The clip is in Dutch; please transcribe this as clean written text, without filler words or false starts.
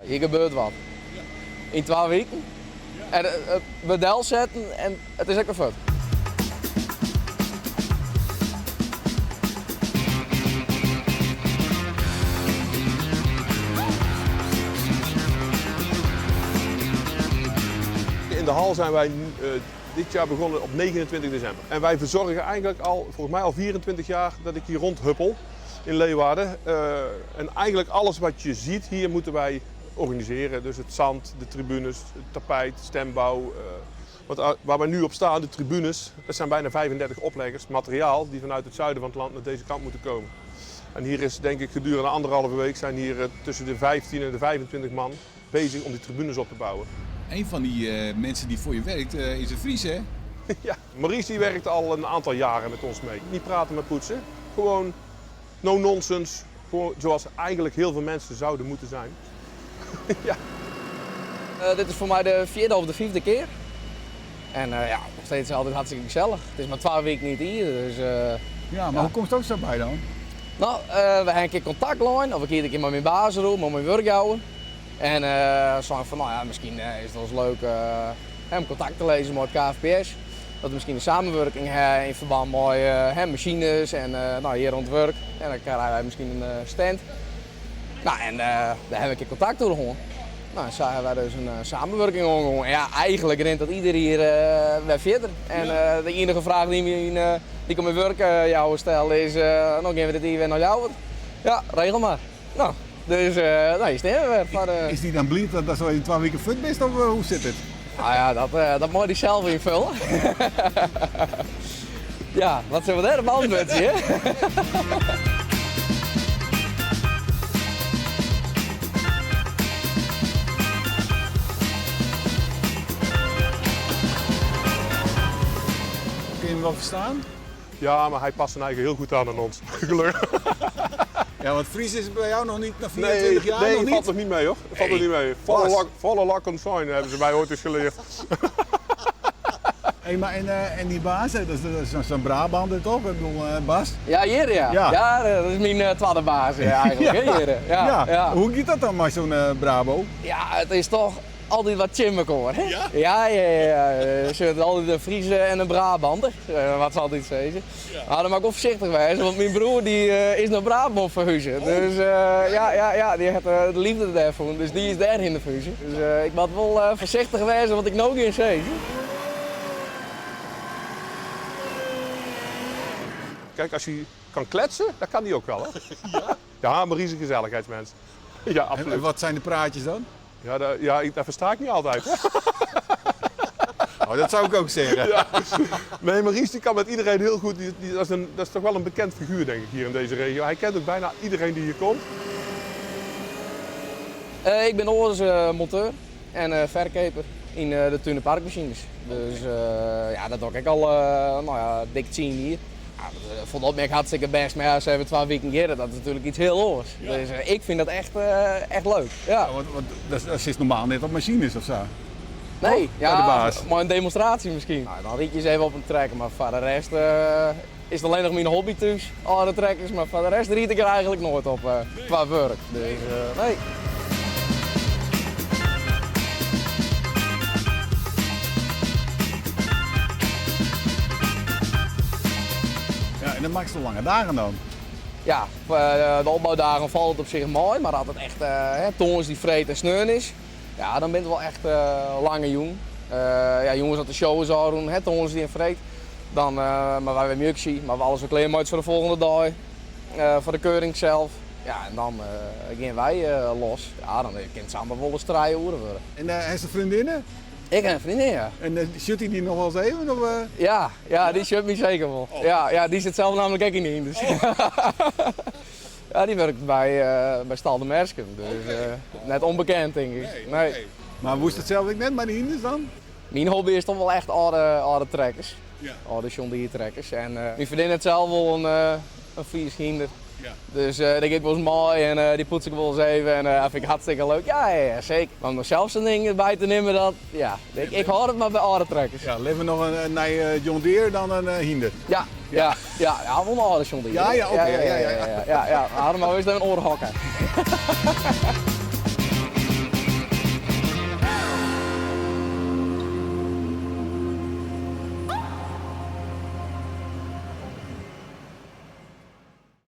Hier gebeurt wat. In 2 weken. En we del zetten en het is echt een fout. In de hal zijn wij dit jaar begonnen op 29 december. En wij verzorgen eigenlijk volgens mij al 24 jaar dat ik hier rondhuppel in Leeuwarden. En eigenlijk alles wat je ziet hier moeten wij organiseren. Dus het zand, de tribunes, het tapijt, stembouw. Waar we nu op staan, de tribunes, dat zijn bijna 35 opleggers, materiaal die vanuit het zuiden van het land naar deze kant moeten komen. En hier is denk ik gedurende 1,5 week zijn hier tussen de 15 en de 25 man bezig om die tribunes op te bouwen. Een van die mensen die voor je werkt is een Fries, hè? Ja, Maurice die werkt al een aantal jaren met ons mee. Niet praten maar poetsen. Gewoon no nonsense. Gewoon zoals eigenlijk heel veel mensen zouden moeten zijn. Ja. Dit is voor mij de 4e of de 5e keer. En ja, nog steeds altijd hartstikke gezellig. Het is maar 12 weken niet hier, dus... Ja, maar hoe komt het ook zo bij dan? Nou, we hebben een keer contactlijn, of ik een keer met mijn baas doen, met mijn werk houden. En zeiden van, nou ja, misschien is het wel eens leuk om contact te lezen met het KFPS. Dat we misschien een samenwerking hebben in verband met machines en nou, hier rond het werk. En dan krijgen wij misschien een stand. Nou, en daar hebben we een keer contact door gehad. Nou, zagen wij dus een samenwerking aan. En ja, eigenlijk rent dat ieder hier weer verder. En de enige vraag die ik op mijn werk jou stel is, nog even dit hier weer naar jou. Ja, regel maar. Nou, dus nou, hier staan we weer. Is die dan blij dat zo in 12 weken fut bent of hoe zit het? Nou ja, dat moet hij zelf invullen. Ja, wat zullen we daar beantwoorden, hè? Kun je hem wel verstaan? Ja, maar hij past zijn eigen heel goed aan ons. Gelukkig. Ja, want Fries is bij jou nog niet, na 24 jaar nog dat niet? valt nog niet mee hoor. Dat valt nog niet mee. Volle lak on sign hebben ze mij ooit eens geleerd. Hey, maar en die baas, dat is zo'n Brabander toch? Ik bedoel, Bas? Ja, hier ja. Ja, dat is mijn tweede baas eigenlijk. Ja. Hier. Ja. Hoe gaat dat dan met zo'n Brabo? Ja, het is toch altijd wat chimmick hoor. Hè? Ja? Ja. Ze zitten altijd een Friese en een Brabander, wat ze altijd zeggen. Ja. Maar dan mag ik ook voorzichtig wezen, want mijn broer die is naar Brabant verhuizen. Oh. Dus ja, die heeft de liefde daarvoor, dus die is daar in de verhuizen. Dus ik moet wel voorzichtig wezen wat ik nog eens zeg. Kijk, als hij kan kletsen, dan kan hij ook wel. Hè? Ja, maar een gezelligheidsmens. Ja, absoluut. En wat zijn de praatjes dan? Ja, dat versta ik niet altijd. Oh, dat zou ik ook zeggen. Ja. Nee, Maurice die kan met iedereen heel goed. Dat is toch wel een bekend figuur, denk ik, hier in deze regio. Hij kent ook bijna iedereen die hier komt. Ik ben onze monteur en verkoper in de Tunen Parkmachines. Dus ja, dat doe ik al dik 10 hier. Ja, dat vond ik hartstikke best, maar ja, ze hebben 12 weken geleden, dat is natuurlijk iets heel anders. Ja. Dus ik vind dat echt leuk. Ja. Dat is normaal net op machines of zo? Nee, ja, de baas. Maar een demonstratie misschien. Nou, dan riet je eens even op een trekker, maar voor de rest is het alleen nog mijn hobby thuis, alle trekkers, maar voor de rest riet ik er eigenlijk nooit op qua werk. Dus nee. En dat maakt zo lange dagen dan? Ja, de opbouwdagen valt het op zich mooi, maar als het echt torens die vreet en sneun is, ja, dan ben je wel echt lange jong. Ja, jongens dat de show zouden doen, torens die in vreet, dan, maar wij hebben mjuksie, maar we alles weer klein voor de volgende dag, voor de keuring zelf. Ja, en dan gaan wij los. Ja, dan kan het samen wel eens 3 uur worden. En heeft ze vriendinnen? Ik heb een vriendin, ja. En shut hij die nog wel eens even? Of, Ja, die shut me zeker wel. Oh. Ja, die zit zelf namelijk ook in de dus. Oh. Ja, die werkt bij Stal de Mersken, dus net onbekend denk ik. Nee. Maar hoe is het zelf net bij de hinders dan? Mijn hobby is toch wel echt oude trekkers. Ja. Oude John Deere trekkers. En mijn vriendin heeft zelf wel een Fries hinder. Ja. Dus dat ik wel eens mooi en die poets ik wel eens even en dat vind ik hartstikke leuk. Ja, zeker. Maar om er zelf zo'n ding bij te nemen, dat, ja, ik hoor het maar bij oude trekkers. Ja, liever nog een John Deere dan een hinder. Ja, wel een oude John Deere. Ja, oké. Ja, maar we zijn een oorhokken.